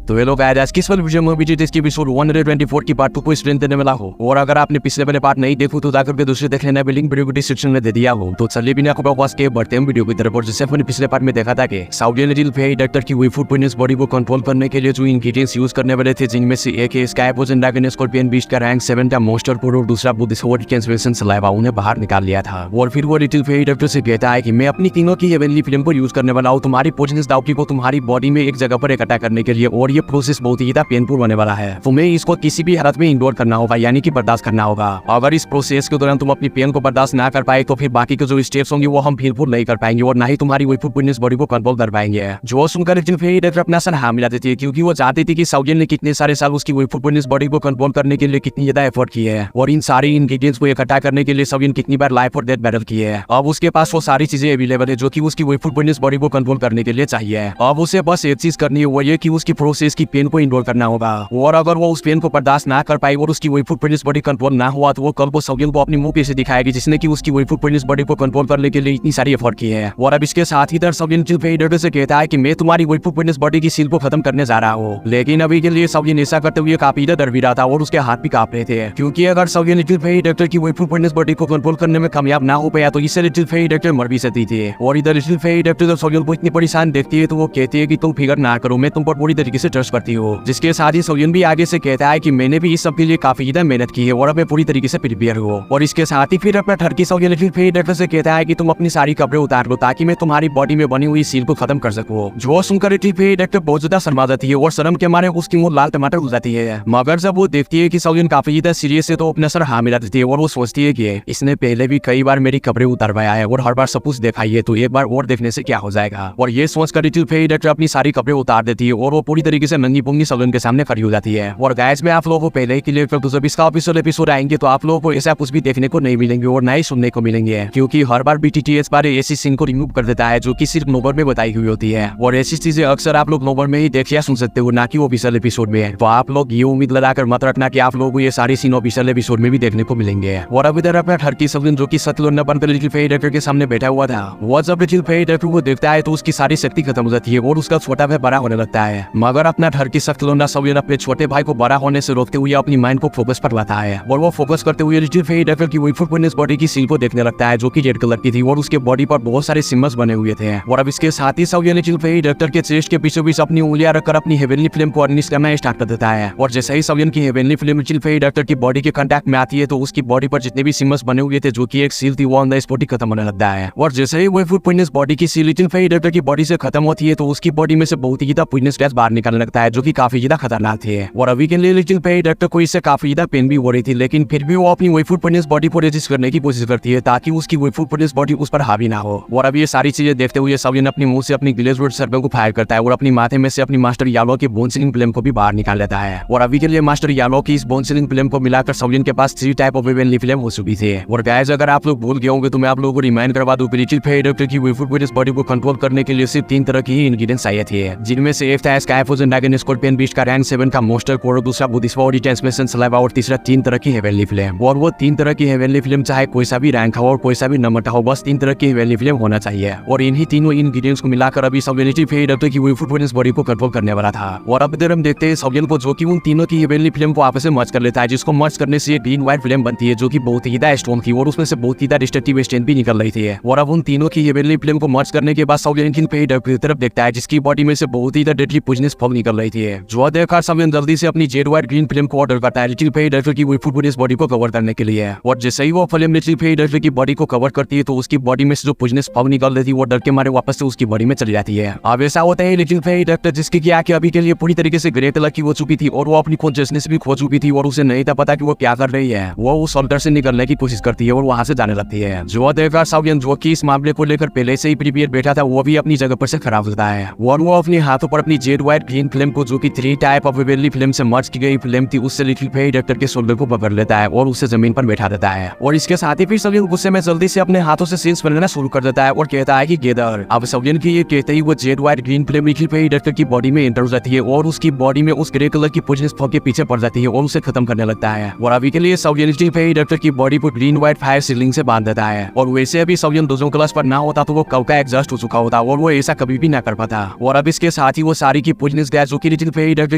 तो ये लोग आज किस वाले वीडियो में इसकी एपिसोड 124 की पार्ट 2 को स्ट्रेंथ देने वाला हो। और अगर आपने पिछले वाले पार्ट नहीं देखो तो जाकर के दूसरे देख लेना, लिंक वीडियो को डिस्क्रिप्शन में दे दिया हो। तो चलिए बिना खबर पास के बढ़ते हैं वीडियो की तरफ। और जैसे हमने पिछले पार्ट में देखा था कि साउदी लिटिल फेई डॉक्टर की वही फूड पॉइजनस बॉडी को कंट्रोल करने के लिए जो इंग्रेडिएंट्स यूज करने वाले थे, जिनमें से एक है sky poison dragon scorpion beast का रैंक 7 का मोस्टर और दूसरा बुद्धिस्ट कैंसलेशन सलाइवा, उन्हें बाहर निकाल लिया था। और फिर वो लिटिल फेई डॉक्टर से कहता है कि मैं अपनी तीनों की हेवनली फ्लेम को यूज करने वाला हूँ तुम्हारी पॉइजनस डाउकी को तुम्हारी बॉडी में एक जगह पर इकट्ठा करने के लिए, और ये प्रोसेस बहुत ही पेनफुल होने वाला है। तुम्हें इसको किसी भी हालत में इंडोर करना होगा, यानी कि बर्दाश्त करना होगा। अगर इस प्रोसेस के दौरान तुम अपनी पेन को बर्दाश्त ना कर पाए तो फिर बाकी के जो स्टेप्स होंगे वो हम फिर नहीं कर पाएंगे और ना ही तुम्हारी वही फूड पॉइजनस बॉडी को कंट्रोल कर पाएंगे। जो सुनकर लिटिल फेई डॉक्टर अपना सर हाँ मिला देती है, क्योंकि वो चाहती थी कि साउदियन ने कितने सारे साल उसकी वही फूड पॉइजनस बॉडी को कंट्रोल करने के लिए कितनी ज्यादा एफर्ट की है और इन सारी इंग्रेडिएंट्स को इकट्ठा करने के लिए साउदियन कितनी बार लाइफ और डेथ बैटल की है। अब उसके पास वो सारी चीजें अवेलेबल है जो कि उसकी वही फूड पॉइजनस बॉडी को कंट्रोल करने के लिए चाहिए। अब उसे बस एक चीज करनी है, वो ये कि उसकी प्रोसेस की पेन को इंडोर करना होगा। और अगर वो उस पेन को बर्दाश्त ना कर पाई और उसकी वही फूड पॉइजनस बॉडी कंट्रोल ना हुआ तो वो कल को साउदियन को अपनी मुंह पे से दिखाएगी जिसने कि उसकी वही फूड पॉइजनस बॉडी को कंट्रोल करने के लिए इतनी सारी एफर्ट की है। और अब इसके साथ ही साउदियन लिटिल फेई डॉक्टर से कहता है कि मैं तुम्हारी वही फूड पॉइजनस बॉडी की सील को खत्म करने जा रहा हूँ। लेकिन अभी के लिए साउदियन ऐसा करते हुए काफी डर भी रहा था और उसके हाथ भी कांप रहे थे, क्योंकि अगर साउदियन लिटिल फेई डॉक्टर की वही फूड पॉइजनस बॉडी को कंट्रोल करने में कामयाब ना हो पाया तो इससे लिटिल फेई डॉक्टर मर भी सकती थी। और इधर लिटिल फेई डॉक्टर जब साउदियन को इतनी परेशान देखती है तो वो कहती है कि तुम फिकर ना करो, मैं तुम पर पूरी तरीके से ट्रस्ट करती हूँ। जिसके साथ ही साउदियन भी आगे से कहता है कि मैंने भी इस सब के लिए काफी ज्यादा मेहनत की है और अब मैं पूरी तरीके से प्रिपेयर हूँ। और इसके साथ ही फिर अपना ठरकी साउदियन लिटिल फेई डॉक्टर से कहता है कि तुम अपनी सारी कपड़े उतार लो ताकि मैं तुम्हारी बॉडी में बनी हुई सील को खत्म कर सकूं। जो सुनकर लिटिल फेई डॉक्टर बहुत ज्यादा शर्मा जाती है और शर्म के मारे उसकी मुंह लाल टमाटर हो जाती है। मगर जब वो देखती है कि साउदियन काफी ज्यादा सीरियस है तो अपना सर हाँ मिला देती है और वो सोचती है कि इसने पहले भी कई बार मेरी कपड़े उतारवाया है और हर बार सब कुछ दिखाई है, तो एक बार और देखने से क्या हो जाएगा। और ये सोचकर लिटिल फेई डॉक्टर अपनी सारी कपड़े उतार देती है और वो पूरी तरीके से नंगी पुंगी साउदियन के सामने खड़ी हो जाती है। और गाइस में आप लोगों को पहले के लिए जब इसका एपिसोड आएंगे तो आप लोगों को ऐसा कुछ भी देखने को नहीं मिलेंगे और ना ही सुनने को मिलेंगे, क्योंकि हर बार BTTS बारे ऐसी सीन को रिमूव कर देता है जो कि सिर्फ नोबर में बताई हुई होती है। और ऐसी चीजें अक्सर आप लोग नोबर में ही देख या सुन सकते हो, ना कि ऑफिशियल एपिसोड में। तो आप लोग ये उम्मीद लगाकर मत रखना कि आप लोगों को ये सारी सीन ऑफिशियल एपिसोड में भी देखने को मिलेंगे। और अब इधर अपना ठरकी साउदियन जो कि सतलुन्ना बनकर लिटिल फेई डॉक्टर के सामने बैठा हुआ था, वो जब लिटिल फेई डॉक्टर को देखता है तो उसकी सारी शक्ति खत्म हो जाती है और उसका छोटा भाई बड़ा होने लगता है। मगर अपना ठरकी सतलुन्ना साउदियन अपने छोटे भाई को बड़ा होने से रोकते हुए अपनी माइंड को फोकस पर लाता है और वो फोकस करते हुए लिटिल फेई डॉक्टर की वही फूड पॉइजनस बॉडी की सील को देखने लगता है जो कि रेड कलर की थी और उसके बॉडी पर बहुत सारे सिम्बल्स बने हुए थे। और अब इसके साथ ही साउदियन लिटिल फेई डॉक्टर के चेस्ट के पीछे बीच अपनी उंगलियां रखकर अपनी हेवनली फ्लेम को अनलिश करना स्टार्ट कर देता है। और जैसे ही साउदियन की heavenly flame little Fei doctor की बॉडी के कांटेक्ट में आती है तो उसकी बॉडी पर जितने भी सिम्बल्स बने हुए थे जो कि एक सील थी वो ऑन द स्पॉट खत्म होने लगता है। और जैसे ही वही फूड पॉइजनस बॉडी की सील लिटिल फेई डॉक्टर की बॉडी से खत्म होती है तो उसकी बॉडी में से बहुत ही ज्यादा पॉइजनस गैस बाहर निकलने लगता है जो कि काफी ज्यादा खतरनाक थे। और अभी के लिए लिटिल फेई डॉक्टर को इससे काफी ज्यादा पेन भी हो रही थी, लेकिन फिर भी वो अपनी वही फूड पॉइजनस बॉडी को रेजिस्ट करने की कोशिश करती है ताकि उसकी वही फूड पॉइजनस बॉडी उस पर हावी ना हो। और अब ये सारी चीजें देखते हुए साउदियन अपनी मुंह से अपनी ग्लेजवुड सर्पल को फायर करता है और अपनी माथे में से अपनी मास्टर यालो की बोन सीलिंग फ्लेम को भी बाहर निकाल लेता है। और अभी के लिए मास्टर यालो की इस बोन सीलिंग फ्लेम को मिलाकर साउदियन के पास 3 टाइप ऑफ हेवनली फ्लेम हो चुकी थी। और गाइस अगर आप लोग भूल गए होंगे तो मैं आप लोगों को रिमाइंड करवा दूं कि लिटिल फेई डॉक्टर की वही फूड पॉइजनस बॉडी को कंट्रोल करने के लिए सिर्फ 3 तरह की इंग्रेडिएंट्स चाहिए थे, जिनमें से एक था sky poison dragon scorpion beast का रैंक 7 का मोस्टर कोर, दूसरा बुद्धिस्ट ट्रांसमिशन सलाइवा और तीसरा 3 तरह की हेवनली फ्लेम। और वो 3 तरह की हेवनली फ्लेम चाहे कोई सा भी रैंक हो और कोई सा भी नंबर हो, बस 3 तरह की हेवनली फ्लेम होना चाहिए। और इन्हीं तीनों इंग्रेडिएंट्स को मिलाकर अभी साउदियन लिटिल फेई डॉक्टर की वही फूड पॉइजनस बॉडी को कंट्रोल करने वाला था। और अब इधर हम देखते हैं साउदियन को जो कि उन तीनों की हेवनली फ्लेम को आपस में मर्ज कर लेता है, जिसको मर्ज करने से ग्रीन व्हाइट फ्लेम बनती है जो कि बहुत ही ज्यादा स्ट्रॉन्ग थी और उसमें से बहुत ही ज्यादा डिस्ट्रक्टिव स्ट्रेंथ भी निकल रही थी। और अब उन तीनों की हेवनली फ्लेम को मर्ज करने के बाद साउदियन लिटिल फेई डॉक्टर की तरफ देखता है जिसकी बॉडी में से बहुत ही ज्यादा डेडली पॉइजनस फॉग निकल रही थी। जो देखकर साउदियन जल्दी से अपनी जेड व्हाइट ग्रीन फ्लेम को ऑर्डर करता है लिटिल फेई डॉक्टर की वही फूड पॉइजनस बॉडी को कवर करने के लिए। और जैसे ही वो फ्लेम लिटिल फेई डॉक्टर की बॉडी को कवर करती है तो उसकी बॉडी में से जो पॉइजनस फॉग निकल रही थी वो डर के मारे वापस से उसकी बॉडी में चली जाती है। अब ऐसा होता है लिटिल फेई डॉक्टर जिसकी की आंखें अभी के लिए पूरी तरीके से ग्रे कलर की हो चुकी थी और वो अपनी कॉन्शियसनेस भी खो चुकी थी और उसे नहीं था पता कि वो क्या कर रही है। वो उस शॉल्डर से निकलने की कोशिश करती है और वहां से जाने लगती है। जो देखकर साउदियन जो कि इस मामले को लेकर पहले से ही प्रिपेयर बैठा था वो भी अपनी जगह पर से खराब होता है और वो अपने हाथों पर अपनी जेड व्हाइट ग्रीन फ्लेम को जो कि 3 टाइप ऑफ हेवनली फ्लेम से मर्ज की गई फ्लेम थी उससे लिटिल फेई डॉक्टर के शोल्डर को पकड़ लेता है और उसे जमीन पर बैठा देता है। और इसके साथ ही फिर साउदियन गुस्से में जल्दी से अपने हाथों से सील्स बनाना शुरू कर देता है और कहता है कि गेदर। अब साउदियन की ये कहते ही वो Z white green flame little Fei doctor की बॉडी में एंटर हो जाती है और उसकी बॉडी में उस ग्रे कलर की पॉइजनस फॉग के पीछे पड़ जाती है और उसे खत्म करने लगता है। और अभी के लिए साउदियन लिटिल फेई डॉक्टर की बॉडी को ग्रीन व्हाइट फायर सीलिंग से बांध देता है। और वैसे अभी साउदियन दोनों क्लास पर ना होता तो वो कब का एग्जॉस्ट हो चुका होता और वो ऐसा कभी भी ना कर पाता। और अब इसके साथ ही वो सारी की पॉइजनस गैस जो कि लिटिल फेरी डॉक्टर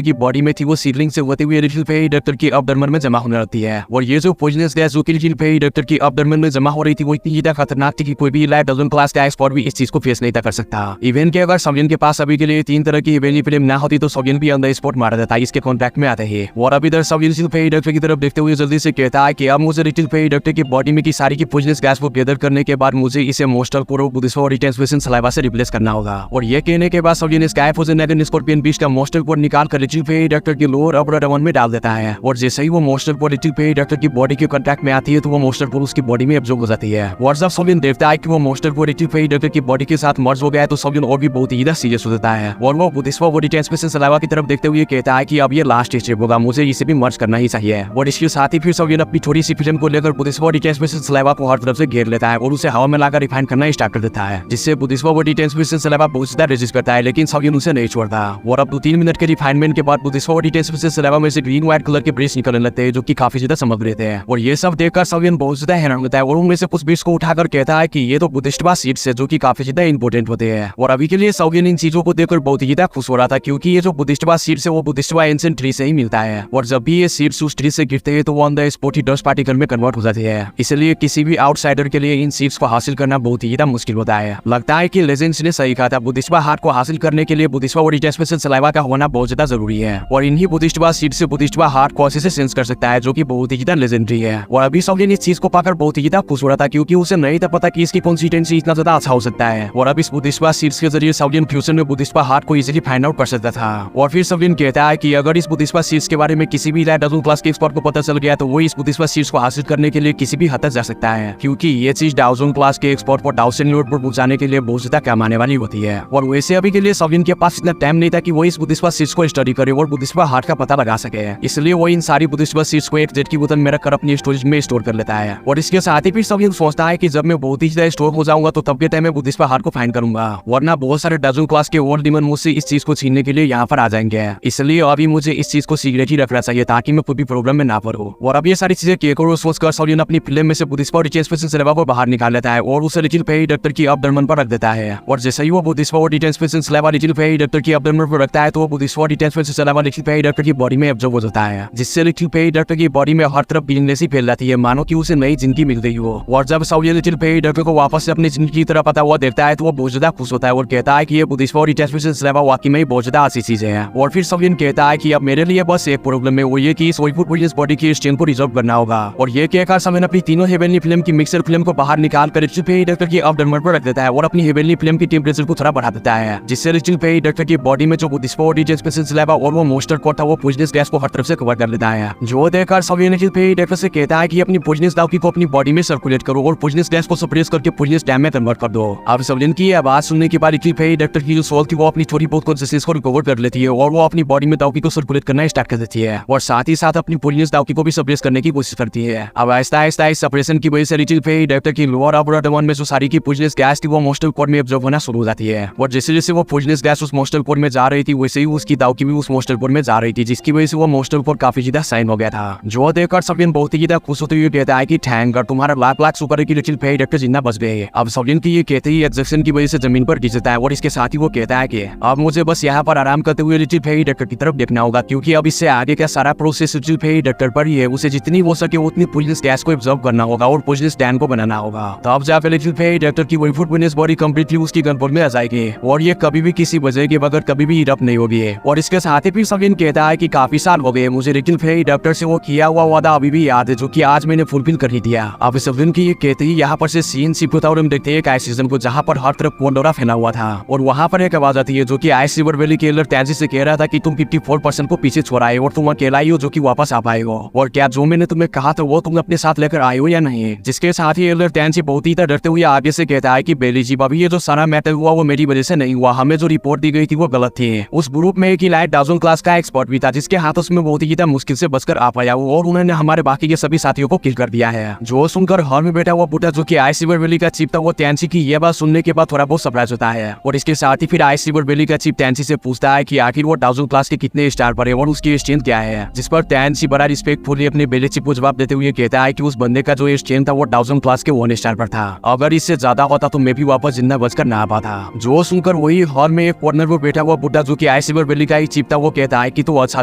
की बॉडी में थी वो सीडलिंग से होते हुए लिटिल फेरी डॉक्टर की अपडर्मन में जमा होने लगती है। और ये जो पॉइजनस गैस जो कि लिटिल फेरी डॉक्टर की अपडर्मन में जमा हो रही थी वो इतनी ज्यादा खतरनाक थी कि कोई भी लाइफ डजन क्लास का एक्सपर्ट भी इस चीज को फेस नहीं कर सकता। इवन के अगर सवियन के पास अभी के लिए 3 तरह की हेवनली फिल्म ना होती तो सवियन भी अंदर स्पॉट मारा जाता है, इसके कॉन्ट्रैक्ट में आते हैं। और अभी इधर सवियन लिटिल फेरी डॉक्टर की तरफ देखते हुए जल्दी से कहता है कि अब मुझे लिटिल फेरी डॉक्टर की बॉडी में की सारी की पॉइजनस गैस को बेदर करने के बाद मुझे इसे मोस्टल कोरो बुदिसो और ट्रांसमिशन सलाइवा से रिप्लेस करना होगा। और ये कहने के बाद सवियन स्काईफोजन स्कॉर्पियन बीच का मोस्टल कोर निकाल कर लिटिल फेरी डॉक्टर की लोअर अपर डवन में डाल देता है। और जैसे ही वो मोस्टल कोर लिटिल फेरी डॉक्टर की बॉडी के कॉन्टैक्ट में आती है तो वो मोस्टल कोर उसकी बॉडी में एब्जॉर्ब हो जाती है। और जब सवियन देखता है कि वो मोस्टल कोर लिटिल फेरी डॉक्टर की बॉडी के साथ मर्ज हो गया है तो सवियन और भी बहुत ही सीरियस हो जाता है। और वो बुदिसो बॉडी ट्रांसमिशन सलाइवा की तरफ देखते हुए कहता है कि अब ये लास्ट स्टेप होगा, मुझे इसे भी मर्ज करना ही चाहिए। और इसके साथ ही फिर सवियन अपनी छोटी सी फिल्म को लेकर बुदिसो बॉडी ट्रांसमिशन सलाइवा को हर तरफ से घेर लेता है और उसे हवा में लाकर रिफाइन करना स्टार्ट कर देता है, जिससे बुदिसो बॉडी ट्रांसमिशन सलाइवा बहुत ज्यादा रेजिस्ट करता है, लेकिन सवियन उसे नहीं छोड़ता। और अब 2-3 मिनट के रिफाइनमेंट के बाद बुदिसो बॉडी ट्रांसमिशन सलाइवा में से ग्रीन व्हाइट कलर के ब्रिज निकलने लगते हैं जो कि काफी ज्यादा चमक रहे थे। और ये सब देखकर सवियन बहुत ज्यादा हैरान होता है और उनमें से कुछ ब्रिज को उठाकर कहता है कि ये तो बुद्धिस्टवा सीड्स है जो कि काफी ज्यादा इंपॉर्टेंट होते हैं। और अभी के लिए सवियन इन चीजों को देखकर बहुत ही ज्यादा खुश हो रहा था क्योंकि ये जो बुद्धिस्टवा सीड्स है वो बुद्धिस्टवा एंशिएंट ट्री से ही मिलता है। और जब भी ये सीड्स उस ट्री से गिरते हैं तो वो अंदर स्पॉट ही डस्ट पार्टिकल में कन्वर्ट हो जाते हैं, इसलिए किसी भी आउटसाइडर के लिए इन सीड्स को हासिल करना बहुत ही ज्यादा मुश्किल होता है। लगता है कि लेजेंड्स ने सही कहा था, बुद्धिस्टवा हार्ट को हासिल करने के लिए बुद्धिस्टवा बॉडी ट्रांसमिशन सलाइवा का होना बहुत ज्यादा जरूरी है। और इन्हीं बुद्धिस्टवा सीड से बुद्धिस्टवा हार्ट को अच्छे से सेंस कर सकता है जो कि बहुत ही ज्यादा लेजेंडरी है। और अभी सवियन इस चीज को पाकर बहुत ही ज्यादा खुश हो रहा था क्योंकि उसे नहीं था पता कि इसकी कंसिस्टेंसी इतना ज्यादा अच्छा हो सकता है। और अब इस बुद्धिस्टवा सीड्स के जरिए सवियन फ्यूचर में बुद्धिस्टवा हार्ट को इजीली फाइंड आउट कर सकता था। और फिर सवियन कहता है कि अगर इस बुद्धिस्टवा सीड्स के बारे में किसी भी डजन क्लास के एक्सपर्ट को पता चल गया तो वो इस बुद्धिस्टवा सीड्स को हासिल करने के लिए किसी भी हद तक जा सकता है, क्योंकि ये चीज डाउजन क्लास के एक्सपर्ट को डाउसन नोड पर पहुंचाने के लिए बहुत ज्यादा काम आने वाली होती है। और वैसे अभी के लिए सवियन के पास इतना टाइम नहीं था कि वो इस बुद्धिस्टवा सीड्स को स्टडी करे और बुद्धिस्टवा हार्ट का पता लगा सके, इसलिए वो इन सारी बुद्धिस्टवा सीड्स को एक जेट की बोतल में रखकर अपनी स्टोरेज में स्टोर कर लेता है। और इसके साथ ही फिर सवियन सोचता है कि जब मैं बहुत ही ज्यादा स्टोर हो जाऊंगा तो तब के टाइम में बुद्धिस्टवा हार्ट को फाइंड करूंगा, वरना बहुत सारे डजन क्लास के ओल्ड डीमन मुझसे इस चीज को छीनने के लिए यहाँ पर आ जाएंगे, इसलिए अभी मुझे इस चीज को सीक्रेट ही रखना चाहिए ताकि मैं कोई भी प्रॉब्लम में ना पड़ूं। और अब ये सारी चीजें केकर सोचकर सवियन अपनी फिल्म में से बुद्धिस्टवा ट्रांसमिशन सलाइवा को बाहर निकाल लेता है और उसे लिटिल फेरी डॉक्टर की अपडर्मन पर रख देता है। और जैसे ही वो बुद्धिस्टवा transmission saliva little fairy doctor की अपडर्मन पर रखता है तो वो बुद्धिस्टवा transmission saliva little fairy doctor की बॉडी में एब्जॉर्ब हो जाता है, जिससे लिटिल फेरी डॉक्टर की बॉडी में हर तरफ बीइंगनेस ही फैल जाती है, मानो कि उसे नई जिंदगी मिल गई हो। और जब सवियन लिटिल फेरी डॉक्टर को वापस से अपनी जिंदगी की तरफ आता हुआ देखता है तो वो बहुत ज्यादा खुश होता है और कहता है कि ये बुद्धिस्टवा ट्रांसमिशन सलाइवा वाकई में बहुत ज्यादा अच्छी चीज है। और फिर सवियन कहता है कि अब मेरे लिए बस एक प्रॉब्लम है, वो ये कि इस वॉइफुट बॉडी की स्ट्रेंथ को रिजर्व करना होगा। और ये कहकर सवियन अपनी तीनों हेवनली फिल्म की मिक्सर फिल्म को बाहर निकाल कर लिटिल फेरी डॉक्टर की अपडर्मन पर रख देता है और अपनी हेवनली फिल्म की टेम्परेचर को थोड़ा बढ़ा देता है, जिससे लिटिल फेरी डॉक्टर की बॉडी में जो बुद्धिस्टवा ट्रांसमिशन सलाइवा और वो मोस्टर कोर था वो पॉइजनस गैस को हर तरफ से कवर कर लेता है। जो देखकर सवियन लिटिल फेरी डॉक्टर से कहता है कि अपनी पॉइजनस दाउकी को अपनी बॉडी में सर्कुलेट करो और पॉइजनस गैस को सप्रेस करके पॉइजनस डैम में कन्वर्ट कर दो। अब सवियन की आवाज सुनने के बाद लिटिल फेरी डॉक्टर की जो सोल थी वो अपनी थोड़ी बहुत कॉन्शियसनेस को रिकवर कर लेती है और वो अपनी बॉडी में दाउकी को सर्कुलेट करना स्टार्ट कर देती है और साथ ही साथ अपनी पॉइजनस दाउकी को भी सप्रेस करने की कोशिश करती है। अब आहिस्ता आहिस्ता इस सप्रेशन की वजह से लिटिल फेरी डॉक्टर की लोअर अपर डवन में जो सारी की पॉइजनस गैस थी वो मोस्टल कोर में एब्जॉर्ब होना शुरू हो जाती है। और जैसे जैसे वो पॉइजनस गैस उस मोस्टल कोर में जा रही थी वैसे ही उसकी दाउकी भी उस मोस्टल कोर में जा रही थी, जिसकी वजह से वो मोस्टल कोर काफी ज्यादा साइन हो गया था। जो देखकर सवियन बहुत ही ज्यादा खुश होते हुए कहता है कि थैंक गॉड तुम्हारा लाख लाख शुक्र है कि लिटिल फेरी डॉक्टर जिंदा बच गए। अब सवियन की ये कहते ही एक्सेशन की वजह से जमीन पर गिर जाता है और इसके साथ ही वो कहता है कि अब मुझे बस यहाँ पर आराम करते हुए लिटिल फेरी डॉक्टर की तरफ देखना होगा, क्योंकि अब इससे आगे का सारा प्रोसेस लिटिल फेरी डॉक्टर पर ही है। उसे जितनी हो सके उतनी पॉइजनस गैस को एब्जॉर्ब करना होगा और पॉइजनस डैम को बनाना होगा, तब जाकर लिटिल फेरी डॉक्टर की वही फुटनेस बॉडी कंप्लीटली उसकी कंट्रोल में आ जाएगी और ये कभी भी किसी वजह के बगैर कभी भी इरप्ट नहीं होगी। और इसके साथ ही फिर सवियन कहता है कि काफी साल हो गए मुझे लिटिल फेरी डॉक्टर से वो किया हुआ वादा अभी भी याद है जो कि आज मैंने फुलफिल कर ही दिया। अब सवियन की ये कहते ही यहाँ पर से सीन शिफ्ट होता है और हम देखते हैं एक आइस सीजन को जहाँ पर हर तरफ कोंडोरा फैला हुआ था और वहाँ पर एक आवाज आती है जो कि आइस रिवर वैली के एल्डर टैंजी से कह रहा था कि तुम 54% को पीछे छोड़ आए और तुम अकेला ही हो जो कि वापस आ पाए हो, और क्या जो मैंने तुम्हें कहा था वो तुम अपने साथ लेकर आए हो या नहीं। जिसके साथ ही एल्डर टैंजी बहुत ही डरते हुए आगे से कहता है कि बेली जी भाभी ये जो सारा मैटर हुआ वो मेरी वजह से नहीं हुआ, हमें जो रिपोर्ट दी गई थी वो गलत थी। उस ग्रुप में एक ही लाइट डाउजन क्लास का एक्सपर्ट भी था जिसके हाथ उसमें बहुत ही मुश्किल से बचकर आ पाया और उन्होंने हमारे बाकी के सभी साथियों को किल कर दिया है। जो सुनकर हॉल में बैठा हुआ बुढ़ा जो कि आइस रिवर वैली का चीफ था वो टैंसी की ये बात सुनने के बाद थोड़ा बहुत सरप्राइज होता है और इसके साथ ही फिर आइस रिवर वैली का चीफ टैंसी से पूछता है कि आखिर वो डाउजन क्लास के कितने स्टार पर है और उसकी स्ट्रेंथ क्या है। जिस पर टैंसी बड़ा रिस्पेक्टफुली अपने बेले चीफ को जवाब देते हुए कहता है कि उस बंदे का जो स्ट्रेंथ था वो डाउजन क्लास के 1 स्टार पर था, अगर इससे ज्यादा होता तो मैं भी वापस जिंदा बचकर ना आ पाता। जो सुनकर वही हॉल में एक कॉर्नर पर बैठा हुआ बुढ़ा जो कि आइसिबर वैली का ही चीफ था वो कहता है कि तो अच्छा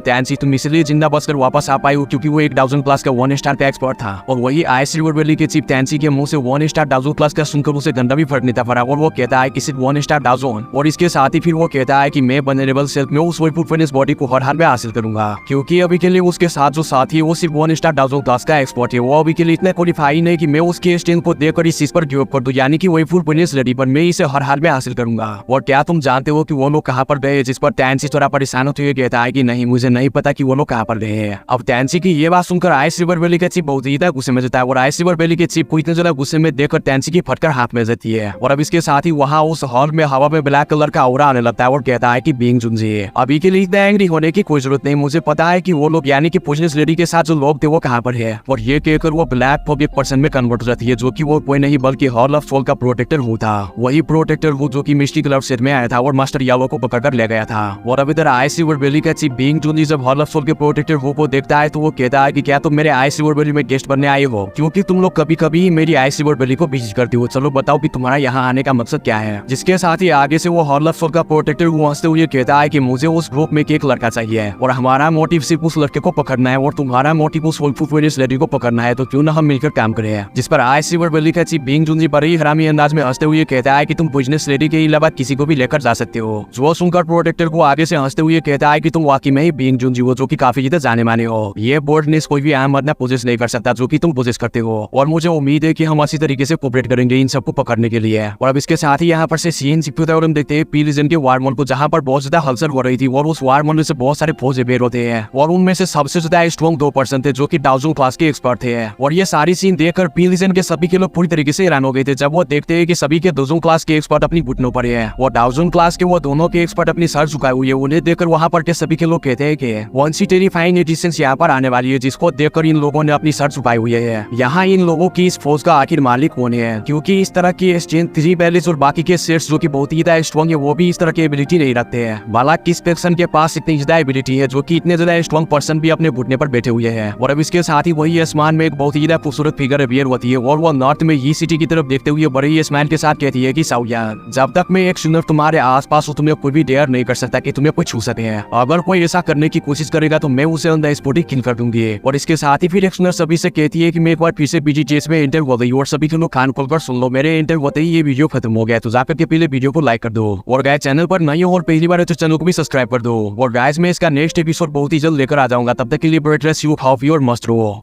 टैंसी तुम इसलिए जिंदा बचकर वापस आ पाई हो क्योंकि वो एक 1000 क्लास का 1 स्टार का एक्सपर्ट था। और वही आइसिबर वैली के चीफ टैंसी के मुंह से 1 स्टार 1000 क्लास का सुनकर उसे गंदा भी फर्क नहीं था पड़ा और वो कहता है कि सिर्फ 1 स्टार 1000। और इसके साथ ही फिर वो कहता है कि मैं वल्नरेबल सेल्फ में उस वही फिटनेस बॉडी को हर हाल में हासिल करूंगा क्योंकि अभी के लिए उसके साथ जो साथी है वो सिर्फ 1 स्टार 1000 क्लास का एक्सपर्ट है। वो अभी के लिए इतना क्वालिफाई नहीं कि मैं उसके स्ट्रेंथ को देखकर इस चीज पर गिव अप कर दूं, यानी कि वही फुल फिटनेस रेडी पर मैं इसे हर हाल में हासिल करूंगा। और क्या तुम जानते हो कि वो लोग कहाँ पर गए? जिस पर टैंसी थोड़ा परेशान होते हुए कहता है कि नहीं मुझे नहीं पता कि वो लोग कहाँ पर गए हैं। अब टैंसी की ये बात सुनकर आइस रिवर वैली के चीफ बहुत ही गुस्से में जाता है और आइस रिवर वैली के चीफ को इतने ज्यादा गुस्से में देखकर टैंसी की फटकर हाथ में जाती है। और अब इसके साथ ही वहाँ उस हॉल में हवा में ब्लैक कलर का ऑरा आने लगता है और कहता है कि बीइंग जुनजी अभी के लिए इतना एंग्री होने की कोई जरूरत नहीं, मुझे पता है कि वो लोग यानी कि पुलिस लेडी के साथ जो लोग थे वो कहाँ पर है। और ये कहकर वो ब्लैक पब्लिक पर्सन में कन्वर्ट हो जाती है जो कि वो कोई नहीं बल्कि हॉल ऑफ सोल का प्रोटेक्टर हु था। वही प्रोटेक्टर हु जो कि मिस्टी क्लब सेट में आया था और मास्टर यालो को पकड़कर ले गया था। और अब इधर आइस रिवर वैली का चीफ बीइंग जुनजी जब हॉल ऑफ सोल के प्रोटेक्टर हु को देखता है तो वो कहता है कि क्या तुम मेरे आइस रिवर वैली में गेस्ट बनने आए हो क्योंकि तुम लोग कभी कभी मेरी आइस रिवर वैली को विजिट करती हो, चलो बताओ कि तुम्हारा यहाँ आने का मकसद क्या है। जिसके साथ ही आगे से वो हॉल ऑफ सोल का प्रोटेक्टर हु हंसते हुए कहता है कि मुझे उस ग्रुप में एक लड़का चाहिए और हमारा मोटिव सिर्फ उस लड़के को पकड़ना है और तुम्हारा मोटिव उस वुल्फ लेडी को पकड़ना है, तो क्यों ना हम मिलकर काम करें। जिस पर आइस रिवर वैली का चीफ बीइंग जुनजी बड़े ही हरामी अंदाज में हंसते हुए कहता है कि तुम बिजनेस लेडी के अलावा किसी को भी लेकर जा सकते हो। जो सुनकर प्रोटेक्टर को आगे से हंसते हुए कहता है कि तुम वाकई में ही बीइंग जुनजी हो जो कि काफी ज्यादा जाने माने हो, ये बोर्डनेस कोई भी आम आदमी पोजेस नहीं कर सकता जो कि तुम पोजेस करते हो और मुझे उम्मीद है कि हम अच्छी तरीके से कोऑपरेट करेंगे इन सबको पकड़ने के लिए। और अब इसके साथ ही यहाँ पर से सीन शिफ्ट होता है और हम देखते हैं पी रीजन के वार मॉल को जहाँ पर बहुत ज्यादा हलचल हो रही थी और उस वार मॉल से बहुत सारे फौजी बेर होते हैं और उनमें से सबसे ज्यादा स्ट्रॉन्ग 2% थे जो कि 1000 क्लास के एक्सपर्ट थे। और ये सारी सीन देखकर पी रीजन के सभी के लोग पूरी तरीके से हैरान हो गए थे जब वो देखते हैं कि सभी के 200 क्लास के एक्सपर्ट अपनी घुटनों पर है और 1000 क्लास के वो दोनों के एक्सपर्ट अपनी सर झुकाए हुए। उन्हें देखकर वहाँ पर के सभी के लोग कहते हैं कि वन सी टेरिफाइंग एडिशंस यहाँ पर आने वाली है जिसको देखकर इन लोगों ने अपनी सर झुकाए हुए है। यहाँ इन लोगों की इस फौज का आखिर मालिक कौन है क्योंकि इस तरह की स्ट्रेंथ 3 बैलेंस और बाकी के सेट्स जो कि बहुत ही ज्यादा स्ट्रॉन्ग है वो भी इस तरह की एबिलिटी नहीं रखते हैं। वाला किस पर्सन के पास इतनी ज्यादा एबिलिटी है जो कि इतने ज्यादा स्ट्रॉन्ग पर्सन भी अपने घुटने पर बैठे हुए हैं। और अब इसके साथ ही वही आसमान में एक बहुत ही ज्यादा खूबसूरत फिगर अपियर होती है और वो नॉर्थ में ये सिटी की तरफ देखते हुए बड़े ही स्माइल के साथ कहती है कि साउया जब तक मैं एक सुनर तुम्हारे आसपास हूँ तुम्हें कोई भी डेयर नहीं कर सकता कि तुम्हें कोई छू सके। अगर कोई ऐसा करने की कोशिश करेगा तो मैं उसे ऑन द स्पॉट ही किल कर दूंगी। और इसके साथ ही फिर एक सुनर सभी से कहती है कि मैं एक बार फिर से बीजीटीएस में एंटर हो गई और सभी के लोग कान खोलकर सुन लो, मेरे एंटर होते ही ये वीडियो खत्म हो गया तो जाकर के पहले वीडियो को लाइक कर दो और गाइस चैनल पर नए हो और पहली बार है तो चैनल को भी सब्सक्राइब कर दो। और गाइस मैं इसका नेक्स्ट एपिसोड बहुत ही जल्द लेकर आ जाऊंगा, तब तक के लिए ब्रेट रेस्ट यू हाउ योर मस्ट रहो।